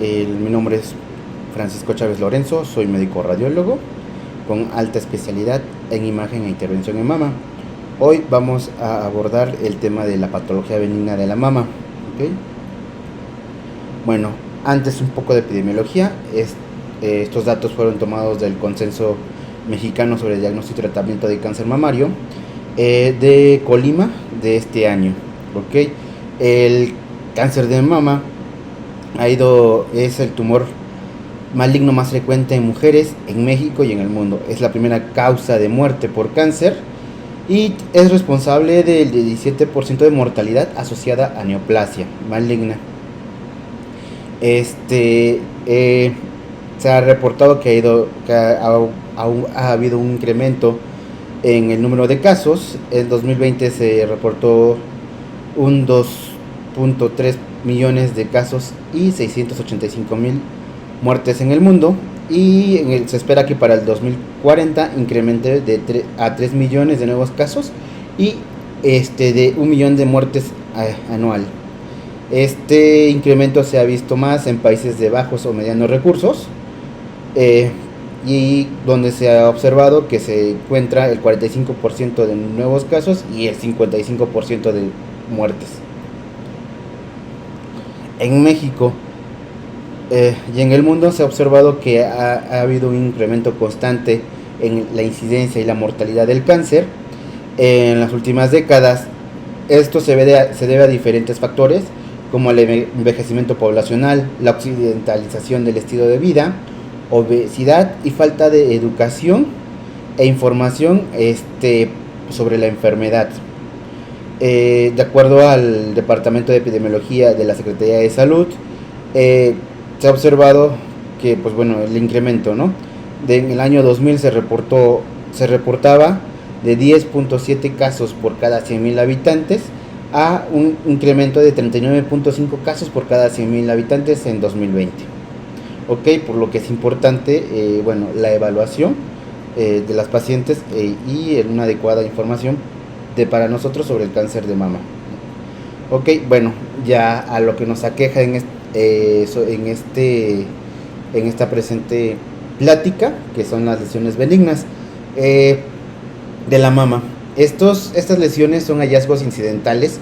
Mi nombre es Francisco Chávez Lorenzo, soy médico radiólogo con alta especialidad en imagen e intervención en mama. Hoy vamos a abordar el tema de la patología benigna de la mama. ¿Okay? Bueno, antes un poco de epidemiología. Estos datos fueron tomados del Consenso Mexicano sobre el Diagnóstico y Tratamiento de Cáncer Mamario de Colima de este año. ¿Okay? El cáncer de mama es el tumor maligno más frecuente en mujeres en México y en el mundo. Es la primera causa de muerte por cáncer y es responsable del 17% de mortalidad asociada a neoplasia maligna. Se ha reportado que ha habido un incremento en el número de casos. En 2020 se reportó un 2.3 millones de casos y 685,000 muertes en el mundo, y se espera que para el 2040 incremente a 3 millones de nuevos casos y de 1 millón de muertes anual. Este incremento se ha visto más en países de bajos o medianos recursos, y donde se ha observado que se encuentra el 45% de nuevos casos y el 55% de muertes. En México y en el mundo se ha observado que ha habido un incremento constante en la incidencia y la mortalidad del cáncer en las últimas décadas. Esto se debe a diferentes factores, como el envejecimiento poblacional, la occidentalización del estilo de vida, obesidad y falta de educación e información sobre la enfermedad. De acuerdo al Departamento de Epidemiología de la Secretaría de Salud, se ha observado que el incremento, ¿no? En el año 2000 se reportaba de 10.7 casos por cada 100,000 habitantes a un incremento de 39.5 casos por cada 100,000 habitantes en 2020. Por lo que es importante la evaluación de las pacientes y una adecuada información para nosotros sobre el cáncer de mama. Ya a lo que nos aqueja en esta presente plática, que son las lesiones benignas de la mama. Estas lesiones son hallazgos incidentales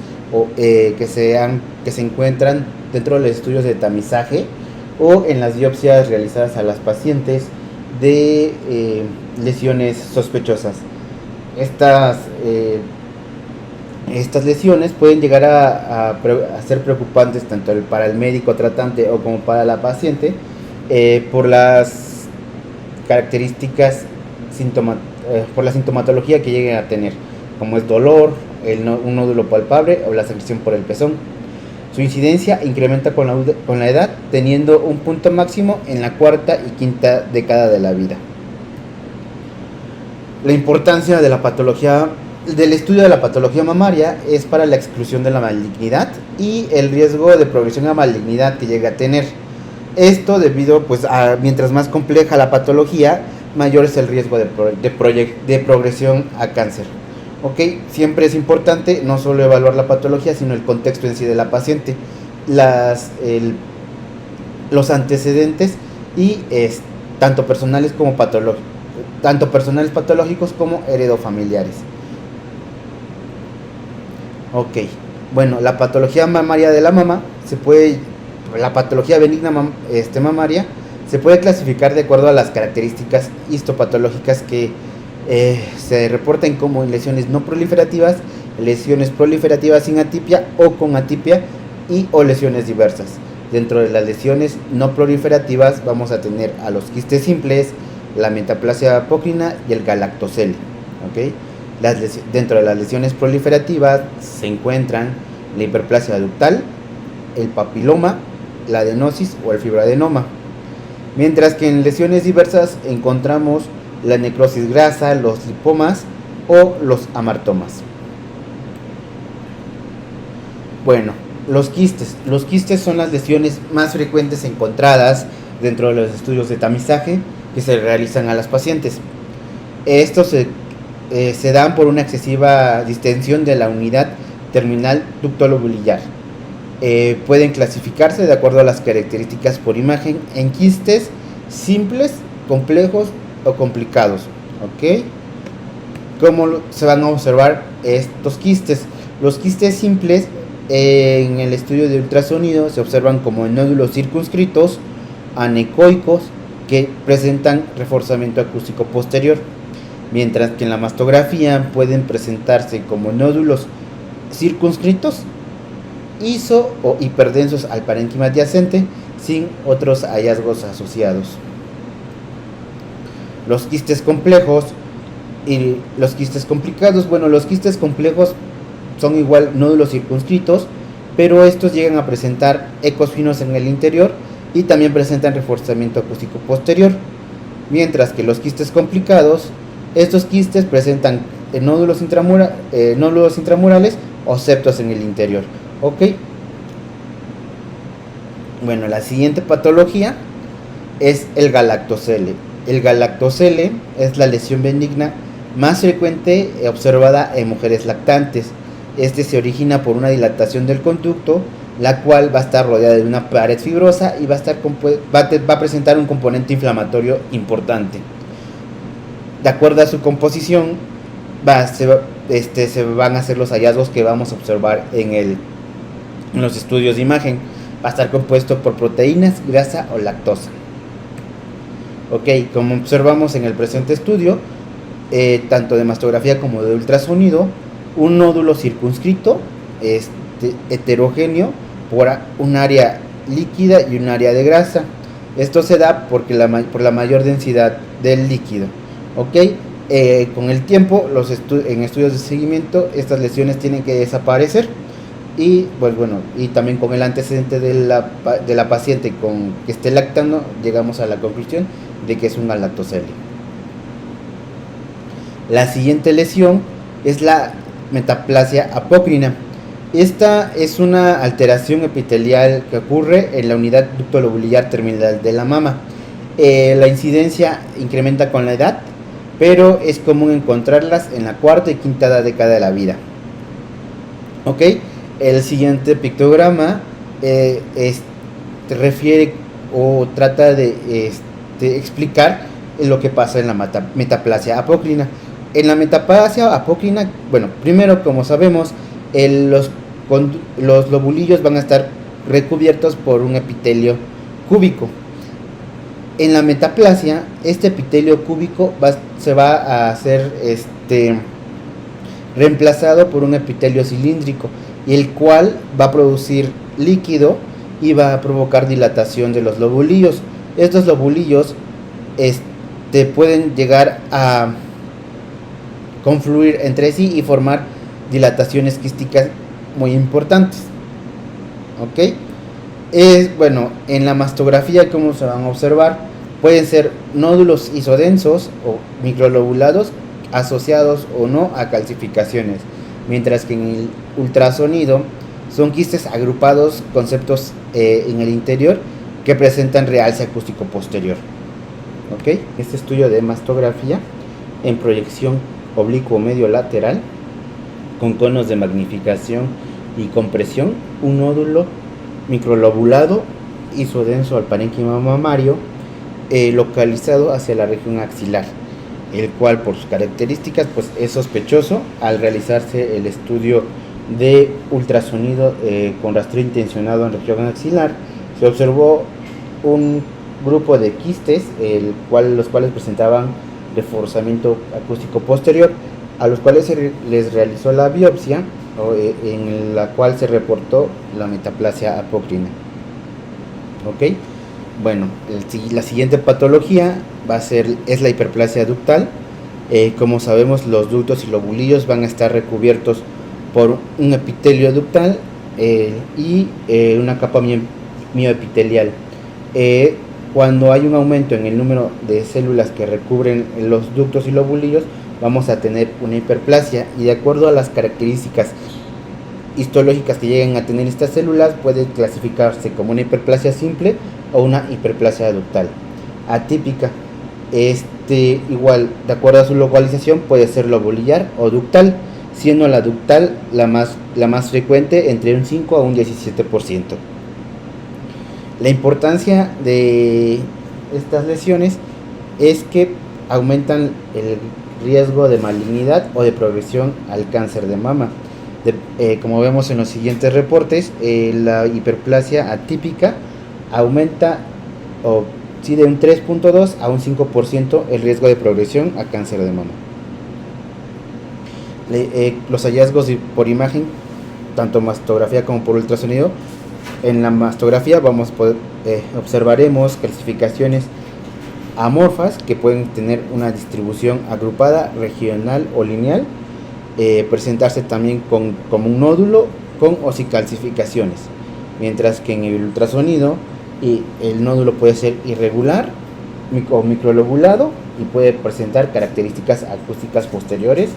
que se encuentran dentro de los estudios de tamizaje o en las biopsias realizadas a las pacientes de lesiones sospechosas. Estas lesiones pueden llegar a ser preocupantes tanto para el médico tratante o como para la paciente por las características, por la sintomatología que lleguen a tener, como es dolor, un nódulo palpable o la secreción por el pezón. Su incidencia incrementa con la edad, teniendo un punto máximo en la cuarta y quinta década de la vida. La importancia de la patología del estudio de la patología mamaria es para la exclusión de la malignidad y el riesgo de progresión a malignidad que llega a tener. Esto debido a mientras más compleja la patología, mayor es el riesgo de progresión a cáncer. Siempre es importante no solo evaluar la patología, sino el contexto en sí de la paciente, los antecedentes y tanto personales patológicos como heredofamiliares. La patología mamaria de la mama la patología benigna mamaria se puede clasificar de acuerdo a las características histopatológicas que se reportan como lesiones no proliferativas, lesiones proliferativas sin atipia o con atipia o lesiones diversas. Dentro de las lesiones no proliferativas vamos a tener a los quistes simples, la metaplasia apocrina y el galactocele. Dentro de las lesiones proliferativas se encuentran la hiperplasia ductal, el papiloma, la adenosis o el fibroadenoma. Mientras que en lesiones diversas encontramos la necrosis grasa, los lipomas o los amartomas. Los quistes. Los quistes son las lesiones más frecuentes encontradas dentro de los estudios de tamizaje que se realizan a las pacientes. Estos se dan por una excesiva distensión de la unidad terminal ductolo-biliar. pueden clasificarse de acuerdo a las características por imagen en quistes simples, complejos o complicados. ¿Ok? ¿Cómo se van a observar estos quistes? Los quistes simples en el estudio de ultrasonido se observan como nódulos circunscritos, anecoicos, que presentan reforzamiento acústico posterior, mientras que en la mastografía pueden presentarse como nódulos circunscritos, iso o hiperdensos al parénquima adyacente, sin otros hallazgos asociados. Los quistes complejos y los quistes complicados. Bueno, los quistes complejos son igual nódulos circunscritos, pero estos llegan a presentar ecos finos en el interior y también presentan reforzamiento acústico posterior, mientras que los quistes complicados, estos quistes presentan nódulos intramurales o septos en el interior. ¿Ok? Bueno, la siguiente patología es el galactocele. El galactocele es la lesión benigna más frecuente observada en mujeres lactantes. Este se origina por una dilatación del conducto, la cual va a estar rodeada de una pared fibrosa y va a presentar un componente inflamatorio importante. De acuerdo a su composición, se van a hacer los hallazgos que vamos a observar en los estudios de imagen. Va a estar compuesto por proteínas, grasa o lactosa. Ok, como observamos en el presente estudio, tanto de mastografía como de ultrasonido, un nódulo circunscrito, heterogéneo, por un área líquida y un área de grasa. Esto se da por la mayor densidad del líquido. ¿Ok? Con el tiempo, en estudios de seguimiento, estas lesiones tienen que desaparecer. Y pues bueno, y también con el antecedente de la paciente que esté lactando, llegamos a la conclusión de que es un galactocele. La siguiente lesión es la metaplasia apócrina. Esta es una alteración epitelial que ocurre en la unidad ducto-lobular terminal de la mama. La incidencia incrementa con la edad, pero es común encontrarlas en la cuarta y quinta década de la vida. ¿Ok? El siguiente pictograma refiere o trata de explicar lo que pasa en la metaplasia apócrina. En la metaplasia apócrina, bueno, primero, como sabemos, los lobulillos van a estar recubiertos por un epitelio cúbico. En la metaplasia, este epitelio cúbico se va a ser reemplazado por un epitelio cilíndrico, el cual va a producir líquido y va a provocar dilatación de los lobulillos. Estos lobulillos pueden llegar a confluir entre sí y formar dilataciones quísticas muy importantes. ¿Ok? Bueno, en la mastografía, como se van a observar, pueden ser nódulos isodensos o microlobulados asociados o no a calcificaciones, mientras que en el ultrasonido son quistes agrupados con septos en el interior que presentan realce acústico posterior. ¿Ok? Este estudio de mastografía en proyección oblicuo medio lateral con conos de magnificación y compresión, un nódulo microlobulado isodenso al parénquima mamario localizado hacia la región axilar, el cual por sus características pues es sospechoso. Al realizarse el estudio de ultrasonido con rastreo intencionado en región axilar, se observó un grupo de quistes los cuales presentaban reforzamiento acústico posterior, a los cuales se les realizó la biopsia en la cual se reportó la metaplasia apócrina. ¿Ok? Bueno, la siguiente patología es la hiperplasia ductal. Como sabemos, los ductos y lobulillos van a estar recubiertos por un epitelio ductal y una capa mioepitelial. Cuando hay un aumento en el número de células que recubren los ductos y lobulillos, vamos a tener una hiperplasia, y de acuerdo a las características histológicas que lleguen a tener estas células, puede clasificarse como una hiperplasia simple o una hiperplasia ductal atípica. Igual, de acuerdo a su localización, puede ser lobulillar o ductal. siendo la ductal la más frecuente, entre un 5 a un 17%. La importancia de estas lesiones es que aumentan el riesgo de malignidad o de progresión al cáncer de mama. Como vemos en los siguientes reportes, la hiperplasia atípica aumenta de un 3.2 a un 5% el riesgo de progresión a cáncer de mama. Los hallazgos por imagen, tanto mastografía como por ultrasonido. En la mastografía observaremos calcificaciones amorfas que pueden tener una distribución agrupada, regional o lineal, presentarse también como un nódulo con osicalcificaciones, mientras que en el ultrasonido el nódulo puede ser irregular o microlobulado y puede presentar características acústicas posteriores.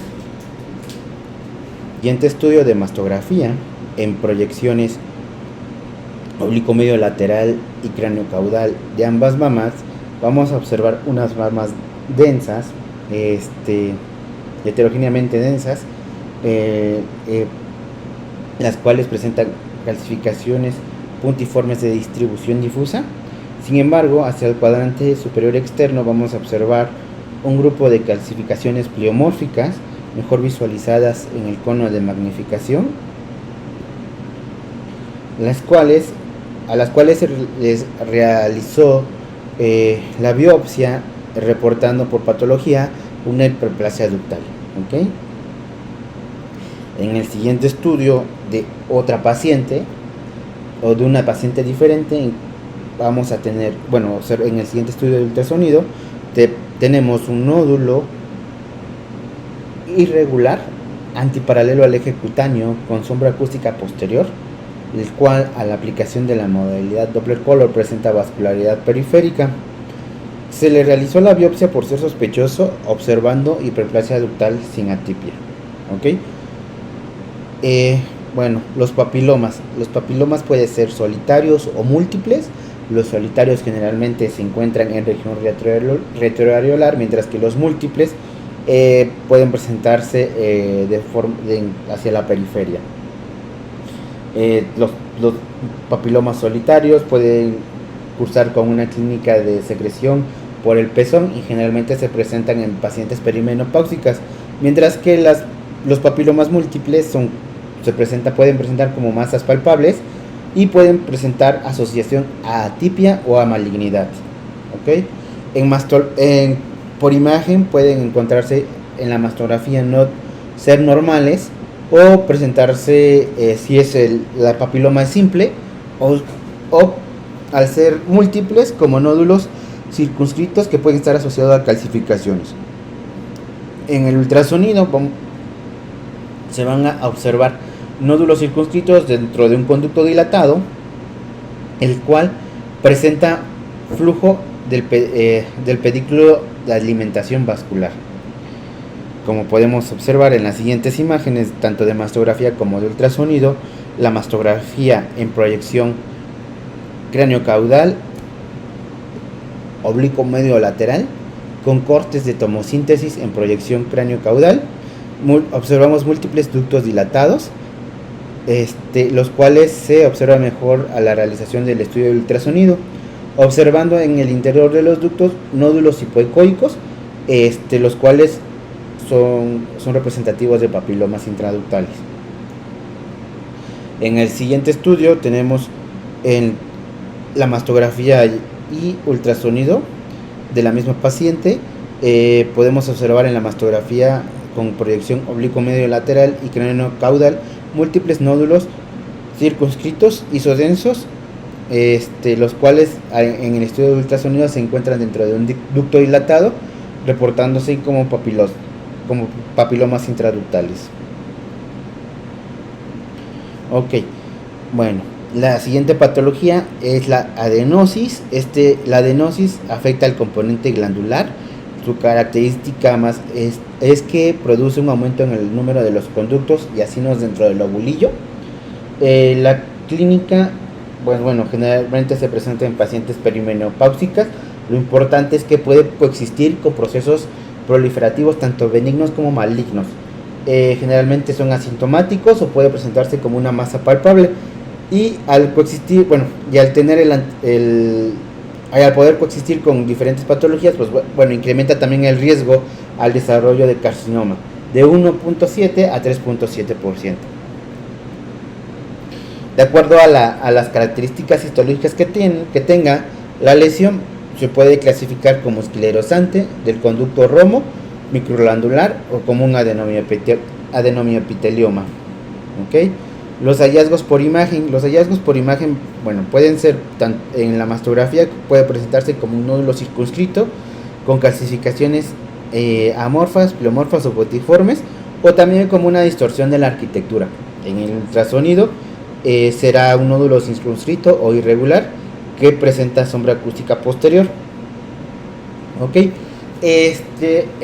Siguiente estudio de mastografía en proyecciones oblicuo medio lateral y cráneo caudal de ambas mamas. Vamos a observar unas mamas densas, heterogéneamente densas, las cuales presentan calcificaciones puntiformes de distribución difusa. Sin embargo, hacia el cuadrante superior externo vamos a observar un grupo de calcificaciones pleomórficas, mejor visualizadas en el cono de magnificación, a las cuales se les realizó la biopsia, reportando por patología una hiperplasia ductal. ¿Okay? En el siguiente estudio de otra paciente o de una paciente diferente, vamos a tener, en el siguiente estudio de ultrasonido tenemos un nódulo irregular antiparalelo al eje cutáneo con sombra acústica posterior, el cual a la aplicación de la modalidad Doppler Color presenta vascularidad periférica. Se le realizó la biopsia por ser sospechoso, observando hiperplasia ductal sin atipia. ¿Okay? Los papilomas. Los papilomas pueden ser solitarios o múltiples. Los solitarios generalmente se encuentran en región retroareolar, mientras que los múltiples pueden presentarse hacia la periferia. Los papilomas solitarios pueden cursar con una clínica de secreción por el pezón y generalmente se presentan en pacientes perimenopáusicas, mientras que los papilomas múltiples pueden presentar como masas palpables y pueden presentar asociación a atipia o a malignidad. ¿Okay? Por imagen pueden encontrarse en la mastografía ser normales o presentarse si la papiloma es simple o al ser múltiples como nódulos circunscritos que pueden estar asociados a calcificaciones. En el ultrasonido se van a observar nódulos circunscritos dentro de un conducto dilatado, el cual presenta flujo del pedículo de alimentación vascular. Como podemos observar en las siguientes imágenes, tanto de mastografía como de ultrasonido, la mastografía en proyección cráneo caudal, oblicuo medio lateral, con cortes de tomosíntesis en proyección cráneo caudal, observamos múltiples ductos dilatados, los cuales se observa mejor a la realización del estudio de ultrasonido, observando en el interior de los ductos nódulos hipoecoicos, los cuales son representativos de papilomas intraductales. En el siguiente estudio tenemos en la mastografía y ultrasonido de la misma paciente. Podemos observar en la mastografía con proyección oblicuo medio lateral y cráneo caudal múltiples nódulos circunscritos issodensos, los cuales en el estudio de ultrasonido se encuentran dentro de un ducto dilatado, reportándose como papilomas intraductales. Ok, la siguiente patología es la adenosis. La adenosis afecta al componente glandular. Su característica más es que produce un aumento en el número de los conductos y acinos dentro del ovulillo. La clínica, generalmente se presenta en pacientes perimenopáusicas. Lo importante es que puede coexistir con procesos proliferativos tanto benignos como malignos. Generalmente son asintomáticos o puede presentarse como una masa palpable. Y al coexistir, bueno, y al tener al poder coexistir con diferentes patologías, pues bueno, incrementa también el riesgo al desarrollo de carcinoma de 1.7 a 3.7%. De acuerdo a las características histológicas que tenga la lesión, se puede clasificar como esclerosante del conducto romo, microglandular o como un adenomiopitelioma. ¿Okay? Los hallazgos por imagen, bueno, pueden ser en la mastografía, puede presentarse como un nódulo circunscrito con calcificaciones amorfas, pleomorfas o botiformes, o también como una distorsión de la arquitectura. En el ultrasonido será un nódulo circunscrito o irregular que presenta sombra acústica posterior. Ok,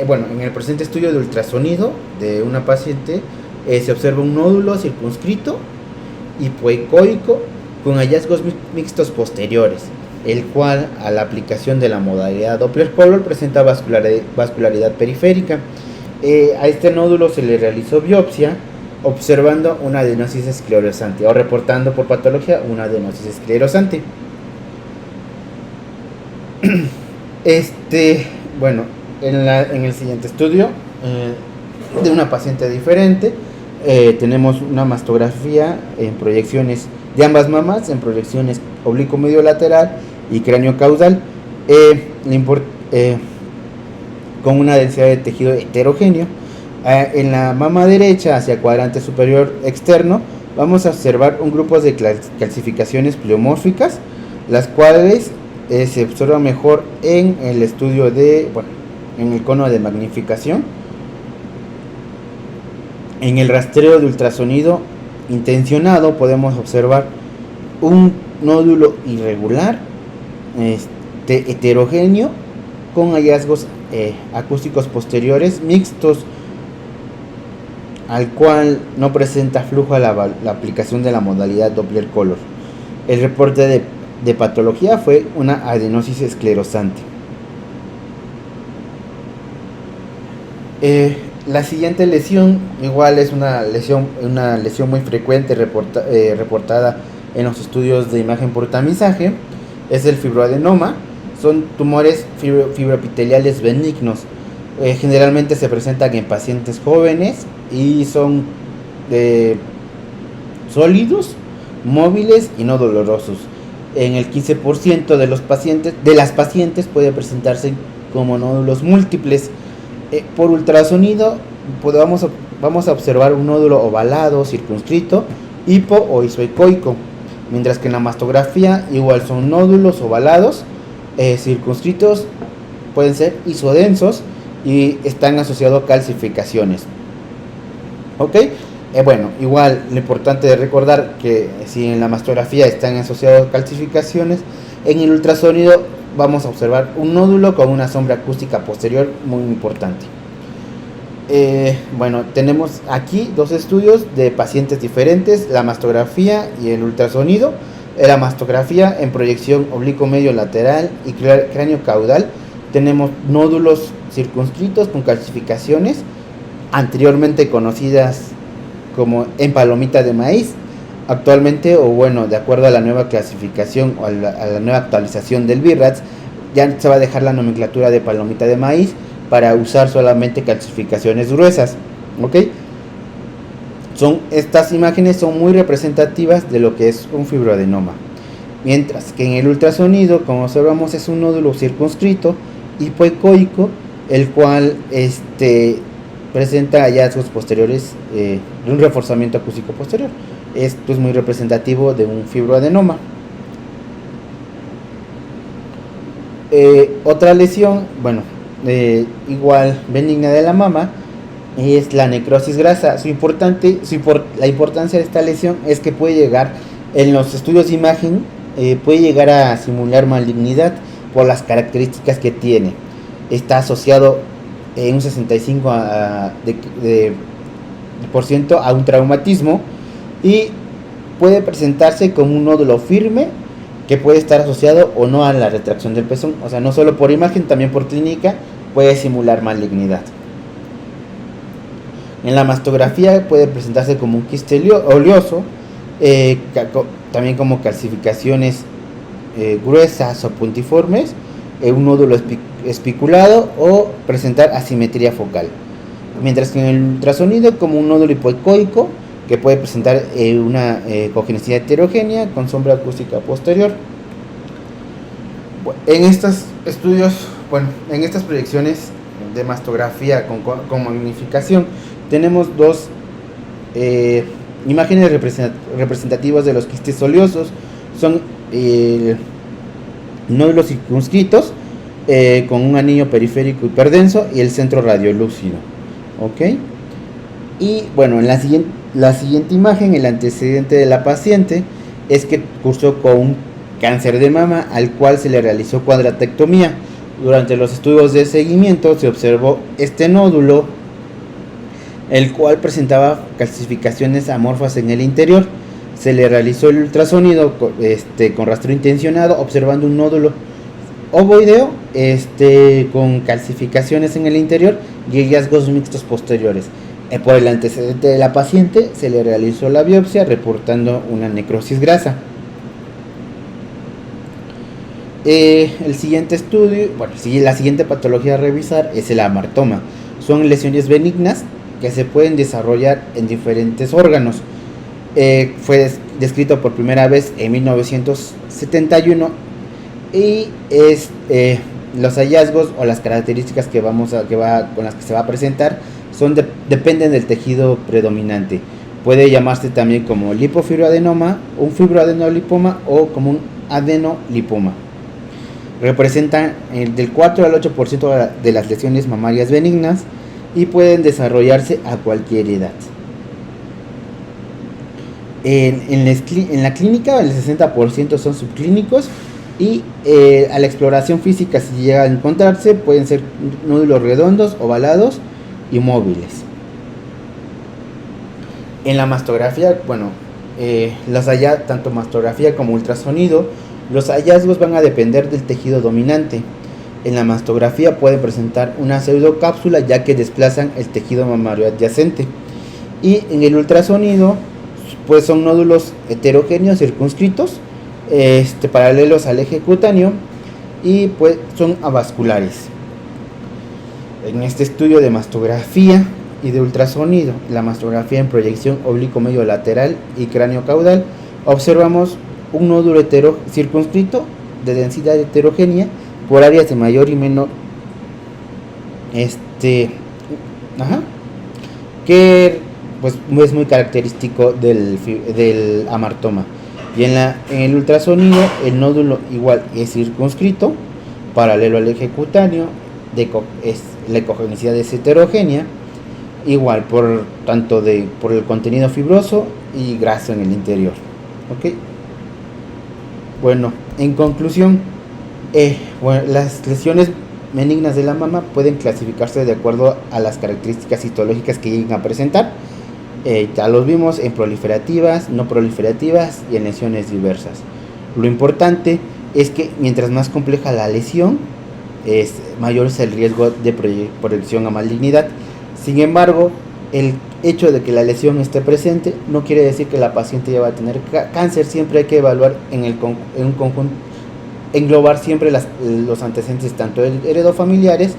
bueno, en el presente estudio de ultrasonido de una paciente se observa un nódulo circunscrito hipoecoico con hallazgos mixtos posteriores, el cual a la aplicación de la modalidad Doppler Color presenta vascularidad periférica. A este nódulo se le realizó biopsia observando una adenosis esclerosante o reportando por patología una adenosis esclerosante. Bueno, en el siguiente estudio de una paciente diferente, tenemos una mastografía en proyecciones de ambas mamas, en proyecciones oblicuo medio lateral y cráneo caudal, con una densidad de tejido heterogéneo. En la mama derecha, hacia cuadrante superior externo, vamos a observar un grupo de calcificaciones pleomórficas, las cuales se observa mejor en el estudio en el cono de magnificación. En el rastreo de ultrasonido intencionado podemos observar un nódulo irregular, heterogéneo, con hallazgos acústicos posteriores mixtos, al cual no presenta flujo a la aplicación de la modalidad Doppler Color. El reporte de patología fue una adenosis esclerosante. La siguiente lesión igual es una lesión muy frecuente reportada en los estudios de imagen por tamizaje. Es el fibroadenoma. Son tumores fibroepiteliales benignos. Generalmente se presentan en pacientes jóvenes y son sólidos, móviles y no dolorosos. En el 15% de las pacientes puede presentarse como nódulos múltiples. Por ultrasonido vamos a observar un nódulo ovalado, circunscrito, hipo o isoecoico, mientras que en la mastografía igual son nódulos ovalados, circunscritos, pueden ser isodensos y están asociados a calcificaciones. Ok, bueno, igual lo importante de recordar que si en la mastografía están asociados a calcificaciones, en el ultrasonido vamos a observar un nódulo con una sombra acústica posterior muy importante. Bueno, tenemos aquí dos estudios de pacientes diferentes, la mastografía y el ultrasonido. La mastografía en proyección oblicuo medio lateral y cráneo caudal, tenemos nódulos circunscritos con calcificaciones anteriormente conocidas como en palomita de maíz. Actualmente, o bueno, de acuerdo a la nueva clasificación o a la nueva actualización del BIRADS, ya se va a dejar la nomenclatura de palomita de maíz para usar solamente calcificaciones gruesas. ¿Ok? Estas imágenes son muy representativas de lo que es un fibroadenoma. Mientras que en el ultrasonido, como observamos, es un nódulo circunscrito hipoecoico, el cual presenta hallazgos posteriores de un reforzamiento acústico posterior. Esto es muy representativo de un fibroadenoma. Otra lesión, bueno, igual benigna de la mama, es la necrosis grasa. La importancia de esta lesión es que puede llegar, en los estudios de imagen, puede llegar a simular malignidad por las características que tiene. Está asociado en un 65% a un traumatismo y puede presentarse como un nódulo firme que puede estar asociado o no a la retracción del pezón. O sea, no solo por imagen, también por clínica puede simular malignidad. En la mastografía puede presentarse como un quiste oleoso, también como calcificaciones gruesas o puntiformes, un nódulo espiculado o presentar asimetría focal. Mientras que en el ultrasonido como un nódulo hipoecoico que puede presentar una congenicidad heterogénea con sombra acústica posterior. En estos estudios, en estas proyecciones de mastografía con magnificación, tenemos dos imágenes representativas de los quistes oleosos. Son nódulos circunscritos con un anillo periférico hiperdenso y el centro radiolúcido. ¿Ok? Y bueno, en la siguiente imagen, el antecedente de la paciente es que cursó con un cáncer de mama al cual se le realizó cuadratectomía. Durante los estudios de seguimiento se observó este nódulo, el cual presentaba calcificaciones amorfas en el interior. Se le realizó el ultrasonido con rastreo intencionado, observando un nódulo ovoideo con calcificaciones en el interior y hallazgos mixtos posteriores. Por el antecedente de la paciente se le realizó la biopsia reportando una necrosis grasa. El siguiente estudio, la siguiente patología a revisar es el amartoma. Son lesiones benignas que se pueden desarrollar en diferentes órganos. Fue descrito por primera vez en 1971 y los hallazgos o las características con las que se va a presentar dependen del tejido predominante. Puede llamarse también como lipofibroadenoma, un fibroadenolipoma o como un adenolipoma. Representan del 4 al 8% de las lesiones mamarias benignas y pueden desarrollarse a cualquier edad. En la clínica el 60% son subclínicos y a la exploración física, si llega a encontrarse, pueden ser nódulos redondos, ovalados y móviles. En la mastografía, tanto mastografía como ultrasonido, los hallazgos van a depender del tejido dominante. En la mastografía pueden presentar una pseudocápsula ya que desplazan el tejido mamario adyacente. Y en el ultrasonido, pues son nódulos heterogéneos circunscritos, paralelos al eje cutáneo y pues son avasculares. En este estudio de mastografía y de ultrasonido, la mastografía en proyección oblicuo medio lateral y cráneo caudal, observamos un nódulo circunscrito de densidad heterogénea por áreas de mayor y menor que pues es muy característico del amartoma. Y en el ultrasonido el nódulo igual es circunscrito, paralelo al eje cutáneo, la ecogenicidad es heterogénea, igual por el contenido fibroso y graso en el interior. ¿Ok? Bueno, en conclusión, las lesiones benignas de la mama pueden clasificarse de acuerdo a las características histológicas que lleguen a presentar. Ya los vimos en proliferativas, no proliferativas y en lesiones diversas. Lo importante es que mientras más compleja la lesión, mayor es el riesgo de proyección a malignidad. Sin embargo, el hecho de que la lesión esté presente no quiere decir que la paciente ya va a tener cáncer. Siempre hay que evaluar en un conjunto, englobar siempre los antecedentes tanto heredofamiliares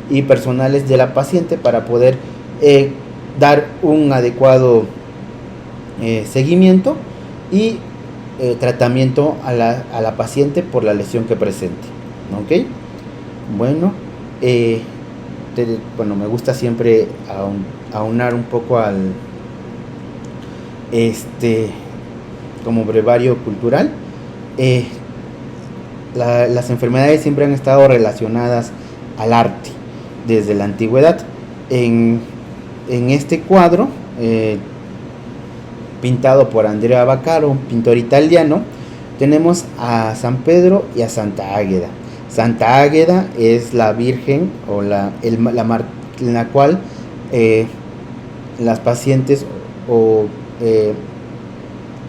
y personales de la paciente para poder dar un adecuado seguimiento y tratamiento a la paciente por la lesión que presente. ¿Ok? Bueno, me gusta siempre aunar un poco al como brevario cultural. Las enfermedades siempre han estado relacionadas al arte desde la antigüedad. En este cuadro pintado por Andrea Vaccaro, un pintor italiano, tenemos a San Pedro y a Santa Águeda. Santa Águeda es la Virgen o en la cual las pacientes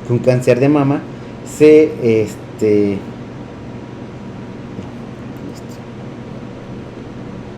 con cáncer de mama se